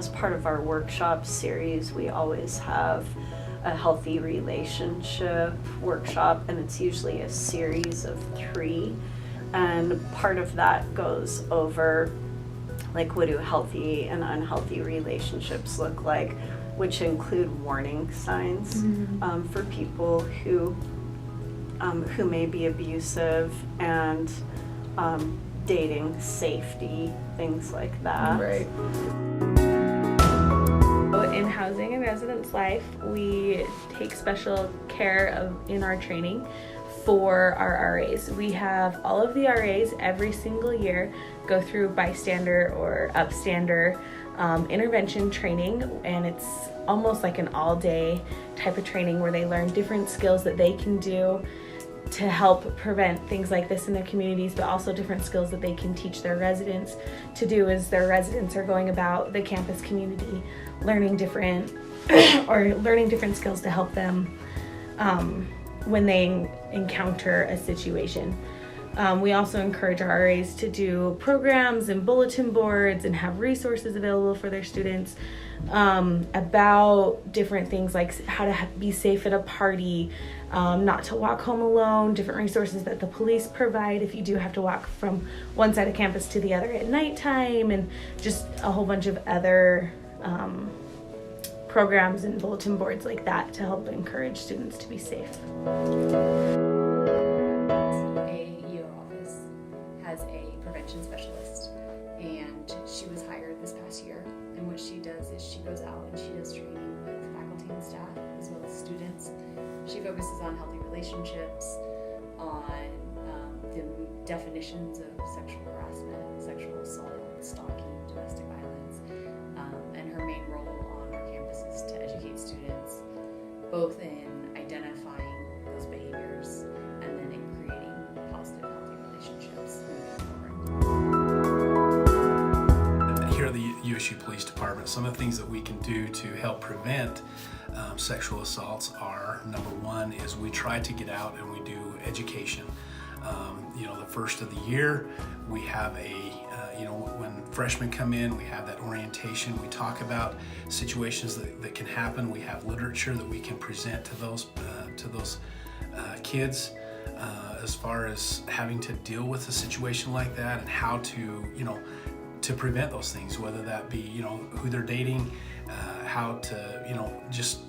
as part of our workshop series, we always have a healthy relationship workshop, and it's usually a series of 3. And part of that goes over, like, what do healthy and unhealthy relationships look like, which include warning signs for people who may be abusive, and dating safety, things like that. Right. In Housing and Residence Life, we take special care in our training for our RAs. We have all of the RAs every single year go through bystander or upstander intervention training, and it's almost like an all-day type of training where they learn different skills that they can do to help prevent things like this in their communities, but also different skills that they can teach their residents to do as their residents are going about the campus community, learning different skills to help them when they encounter a situation. We also encourage our RAs to do programs and bulletin boards and have resources available for their students about different things like how to be safe at a party, not to walk home alone, different resources that the police provide if you do have to walk from one side of campus to the other at nighttime, and just a whole bunch of other programs and bulletin boards like that to help encourage students to be safe. A prevention specialist, and she was hired this past year, and what she does is she goes out and she does training with faculty and staff as well as students. She focuses on healthy relationships, on the definitions of sexual harassment, sexual assault, stalking, domestic violence, and her main role on our campus is to educate students both in identifying those behaviors and then in creating positive, healthy relationships. Here at the USU Police Department, some of the things that we can do to help prevent sexual assaults are, number one, is we try to get out and we do education. The first of the year, we have when freshmen come in, we have that orientation. We talk about situations that can happen. We have literature that we can present to those kids. As far as having to deal with a situation like that and how to prevent those things, whether that be, who they're dating, how to, just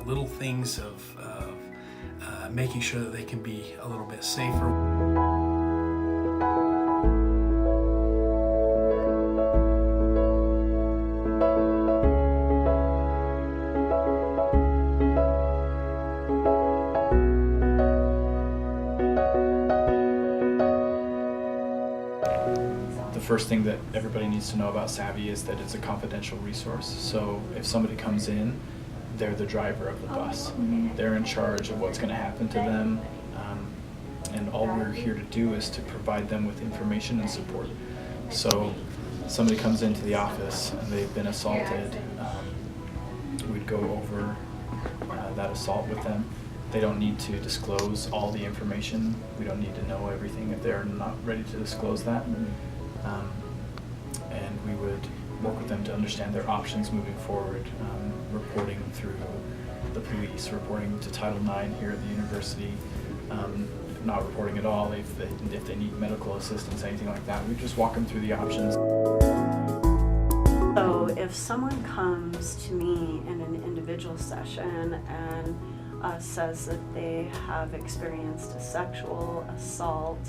little things of making sure that they can be a little bit safer. The first thing that everybody needs to know about Savvy is that it's a confidential resource. So if somebody comes in, they're the driver of the bus. They're in charge of what's going to happen to them, and all we're here to do is to provide them with information and support. So somebody comes into the office and they've been assaulted, we'd go over that assault with them. They don't need to disclose all the information. We don't need to know everything if they're not ready to disclose that. And we would work with them to understand their options moving forward, reporting through the police, reporting to Title IX here at the university, not reporting at all if they need medical assistance, anything like that. We just walk them through the options. So if someone comes to me in an individual session and says that they have experienced a sexual assault,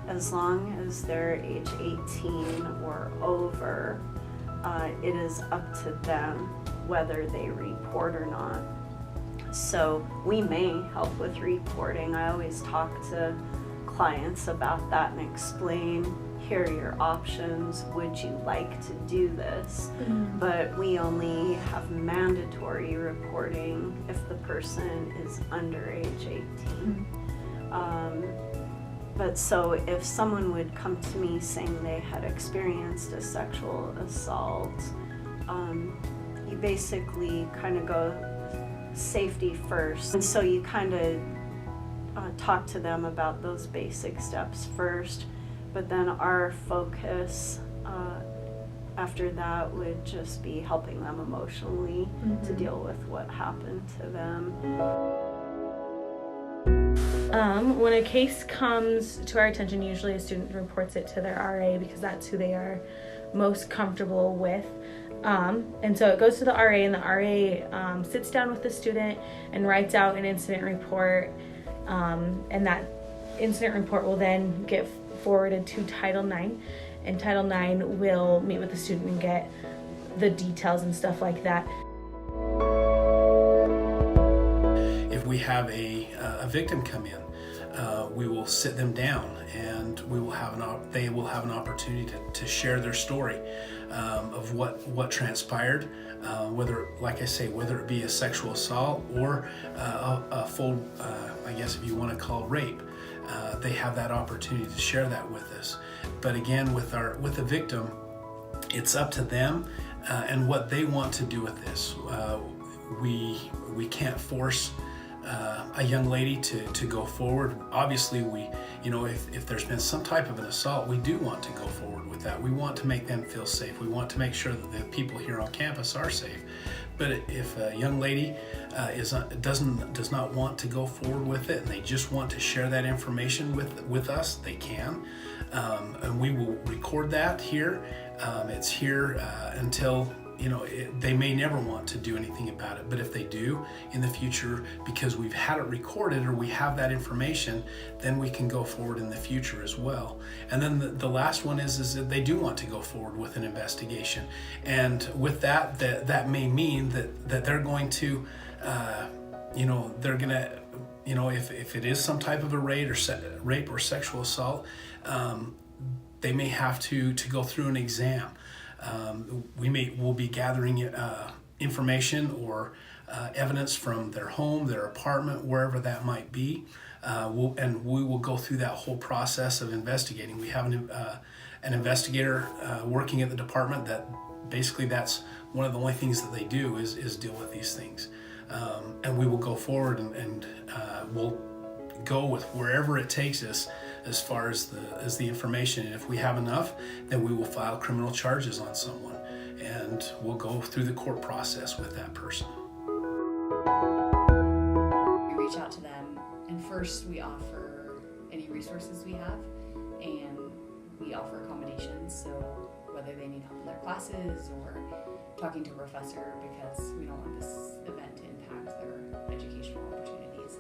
as long as they're age 18 or over, it is up to them whether they report or not. So we may help with reporting. I always talk to clients about that and explain, here are your options, would you like to do this? But we only have mandatory reporting if the person is under age 18. But so if someone would come to me saying they had experienced a sexual assault, you basically kind of go safety first. And so you kind of talk to them about those basic steps first, but then our focus after that would just be helping them emotionally to Mhm. deal with what happened to them. When a case comes to our attention, usually a student reports it to their RA because that's who they are most comfortable with. And so it goes to the RA, and the RA sits down with the student and writes out an incident report. And that incident report will then get forwarded to Title IX, and Title IX will meet with the student and get the details and stuff like that. If we have a victim come in, we will sit them down, and we will have they will have an opportunity to share their story of what transpired, whether, like I say, whether it be a sexual assault or a full, I guess if you want to call it rape. They have that opportunity to share that with us. But again, with the victim, it's up to them and what they want to do with this. We can't force a young lady to go forward. Obviously, if there's been some type of an assault, we do want to go forward with that. We want to make them feel safe. We want to make sure that the people here on campus are safe. But if a young lady does not want to go forward with it, and they just want to share that information with us, they can, and we will record that here. It's here until they may never want to do anything about it, but if they do in the future, because we've had it recorded or we have that information, then we can go forward in the future as well. And then the last one is that they do want to go forward with an investigation, and with that may mean that they're going to, they're gonna, if it is some type of a rape or sexual assault, they may have to go through an exam. We'll be gathering information or evidence from their home, their apartment, wherever that might be, and we will go through that whole process of investigating. We have an investigator working at the department that basically that's one of the only things that they do is deal with these things, and we will go forward and we'll go with wherever it takes us as far as the information. And if we have enough, then we will file criminal charges on someone, and we'll go through the court process with that person. We reach out to them, and first we offer any resources we have, and we offer accommodations, so whether they need help in their classes or talking to a professor, because we don't want this event to impact their educational opportunities.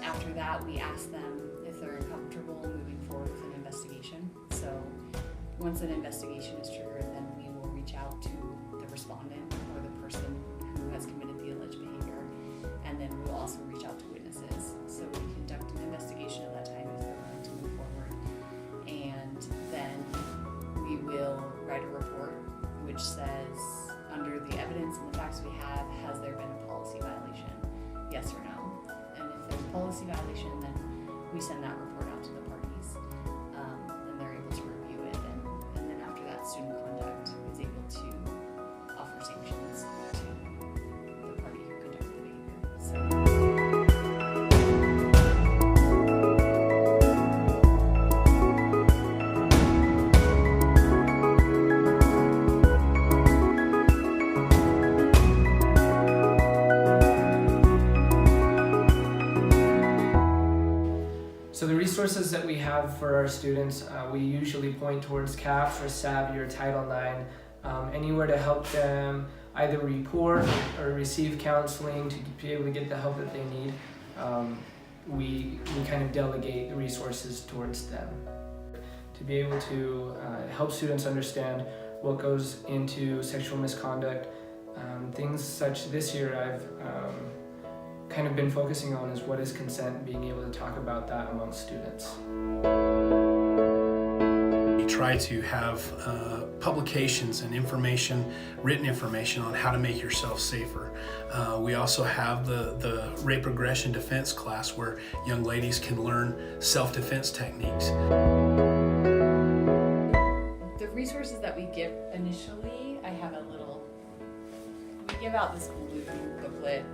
After that, we ask them if they're comfortable moving forward with an investigation. So once an investigation is triggered, then we will reach out to the respondent or the person who has committed the alleged behavior, and then we'll also reach out to witnesses. So we conduct an investigation at that time if they're willing to move forward, and then we will write a report which says, under the evidence and the facts we have, has there been a policy violation? Yes or no? Policy violation, then we send that report out to the parties, and they're able to review it, and then after that, student conduct is able to offer sanctions to the party who conducted the behavior. So. So the resources that we have for our students, we usually point towards CAPS or SAVI or Title IX, anywhere to help them either report or receive counseling to be able to get the help that they need. We kind of delegate the resources towards them to be able to help students understand what goes into sexual misconduct. Things such this year I've kind of been focusing on is what is consent, being able to talk about that amongst students. We try to have publications and written information on how to make yourself safer. We also have the rape regression defense class where young ladies can learn self-defense techniques. The resources that we give initially, we give out this blue booklet,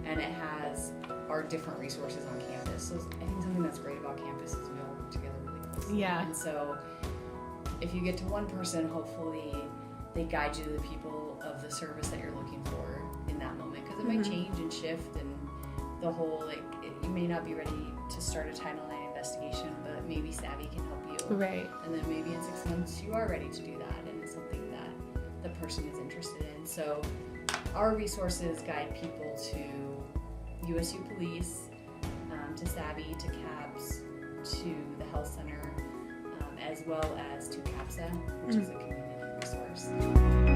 and it has our different resources on campus. So I think something that's great about campus is we all work together really closely. Yeah. And so if you get to one person, hopefully they guide you to the people of the service that you're looking for in that moment, because it might change and shift, and the whole you may not be ready to start a Title IX investigation, but maybe Savvy can help you. Right. And then maybe in 6 months you are ready to do that, and it's something that the person is interested in. So our resources guide people to USU Police, to Savvy, to CAPS, to the Health Center, as well as to CAPSA, which is a community resource.